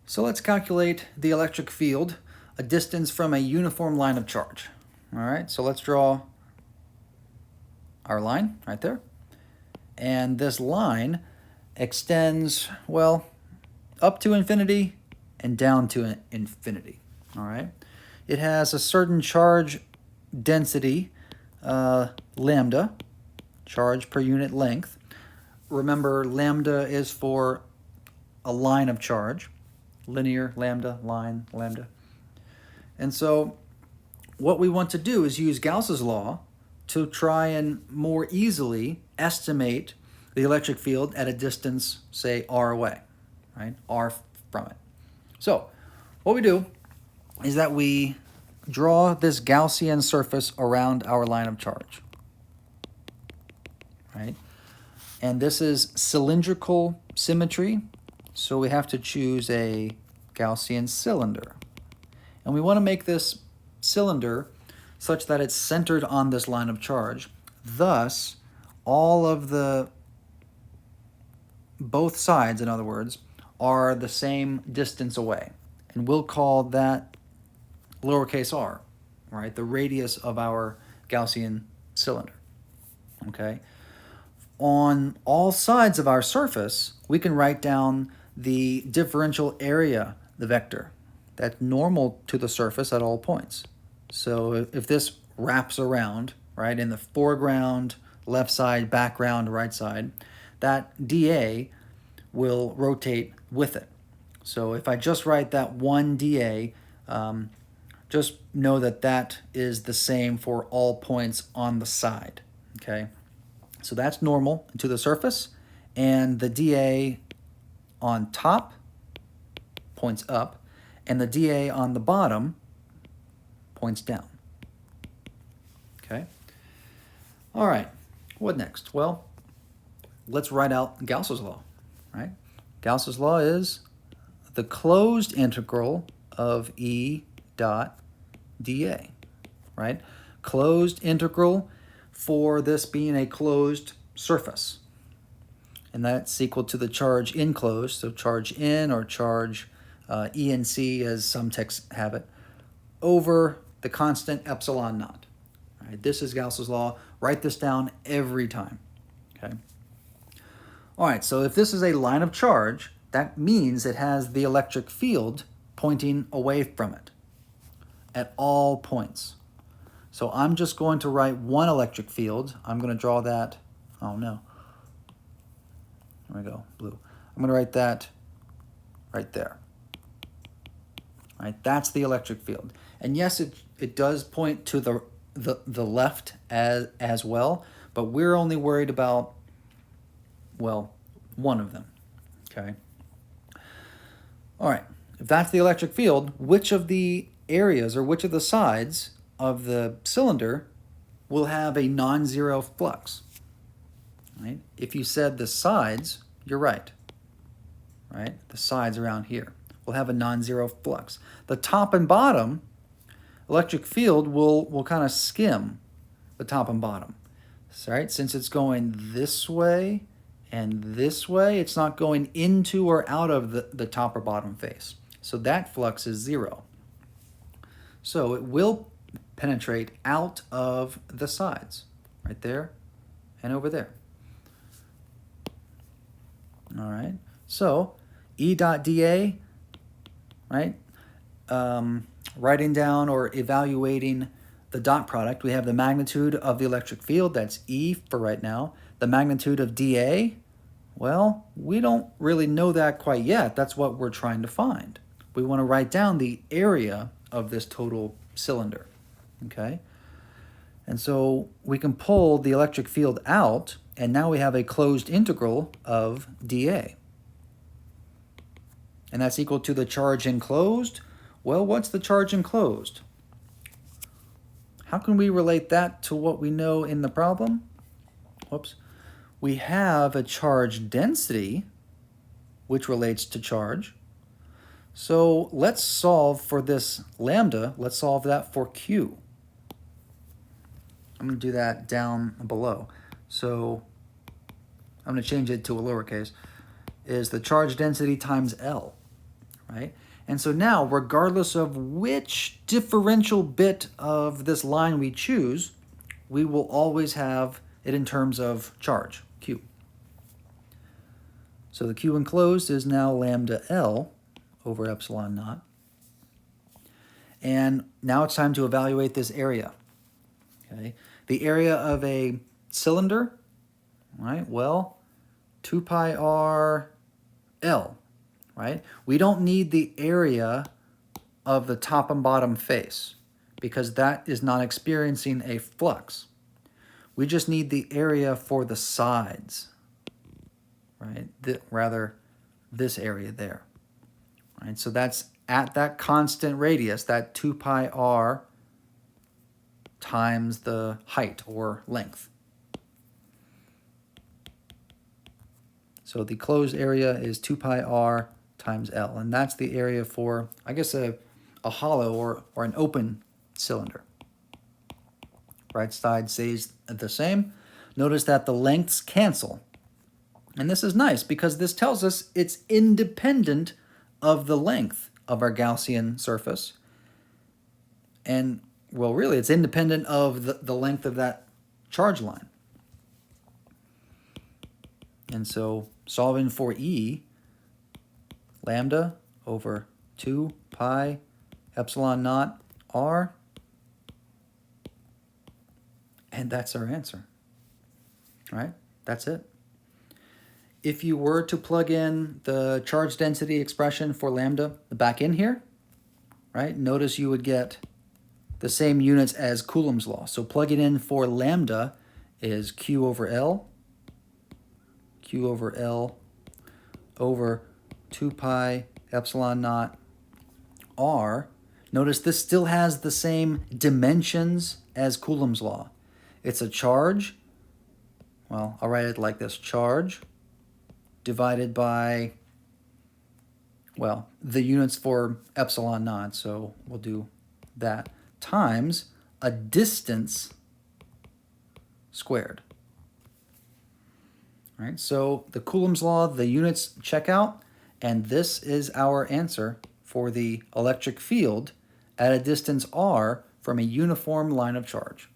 So let's calculate the electric field, a distance from a uniform line of charge. All right, so let's draw our line right there. And this line extends, well, up to infinity and down to infinity. All right, it has a certain charge density, lambda, charge per unit length. Remember, lambda is for a line of charge. Linear, lambda, line, lambda. And so what we want to do is use Gauss's law to try and more easily estimate the electric field at a distance, say, r away, right? R from it. So what we do is that we draw this Gaussian surface around our line of charge, right? And this is cylindrical symmetry, so we have to choose a Gaussian cylinder. And we want to make this cylinder such that it's centered on this line of charge. Thus, all of both sides, in other words, are the same distance away. And we'll call that lowercase r, right? The radius of our Gaussian cylinder, okay? On all sides of our surface, we can write down the differential area, the vector, that's normal to the surface at all points. So if this wraps around, right, in the foreground, left side, background, right side, that dA will rotate with it. So if I just write that one dA, just know that that is the same for all points on the side, okay? So that's normal to the surface, and the dA on top points up, and the dA on the bottom points down. Okay? All right, what next? Well, let's write out Gauss's law, right? Gauss's law is the closed integral of E dot dA, right? Closed integral for this being a closed surface. And that's equal to the charge enclosed, so charge in or charge ENC as some texts have it, over the constant epsilon naught. All right, this is Gauss's law. Write this down every time. Okay. All right, so if this is a line of charge, that means it has the electric field pointing away from it at all points. So I'm just going to write one electric field. I'm going to draw that, oh no. There we go, blue. I'm going to write that right there. All right, that's the electric field. And yes, it does point to the left as well, but we're only worried about, well, one of them, okay? All right, if that's the electric field, which of the areas or which of the sides of the cylinder will have a non-zero flux? Right? If you said the sides, you're right. Right? The sides around here will have a non-zero flux. The top and bottom electric field will kind of skim the top and bottom. Right? Since it's going this way and this way, it's not going into or out of the top or bottom face. So that flux is zero. So it will penetrate out of the sides, right there and over there. All right, so E dot dA, right? Writing down or evaluating the dot product, we have the magnitude of the electric field, that's E for right now. The magnitude of dA, well, we don't really know that quite yet. That's what we're trying to find. We want to write down the area of this total cylinder, okay? And so we can pull the electric field out, and now we have a closed integral of dA. And that's equal to the charge enclosed. Well, what's the charge enclosed? How can we relate that to what we know in the problem? Whoops. We have a charge density, which relates to charge. So let's solve for this lambda. Let's solve that for Q. I'm going to do that down below. So I'm going to change it to a lowercase. Is the charge density times L, right? And so now, regardless of which differential bit of this line we choose, we will always have it in terms of charge, Q. So the Q enclosed is now lambda L over epsilon naught. And now it's time to evaluate this area. Okay, the area of a cylinder, right? Well, 2 pi r L, right? We don't need the area of the top and bottom face because that is not experiencing a flux. We just need the area for the sides, right? Rather, this area there, right? So that's at that constant radius, that 2 pi r times the height or length. So the closed area is 2 pi r times L, and that's the area for, I guess, a hollow or an open cylinder. Right side stays the same. Notice that the lengths cancel. And this is nice because this tells us it's independent of the length of our Gaussian surface. And, well, really, it's independent of the length of that charge line. And so solving for E, lambda over 2 pi epsilon naught r, and that's our answer. Right? That's it. If you were to plug in the charge density expression for lambda back in here, right, notice you would get the same units as Coulomb's law. So plugging in for lambda is Q over L over 2 pi epsilon naught r. Notice this still has the same dimensions as Coulomb's law. It's a charge, well, I'll write it like this, charge divided by, well, the units for epsilon naught, so we'll do that, times a distance squared. All right, so the Coulomb's law, the units check out, and this is our answer for the electric field at a distance r from a uniform line of charge.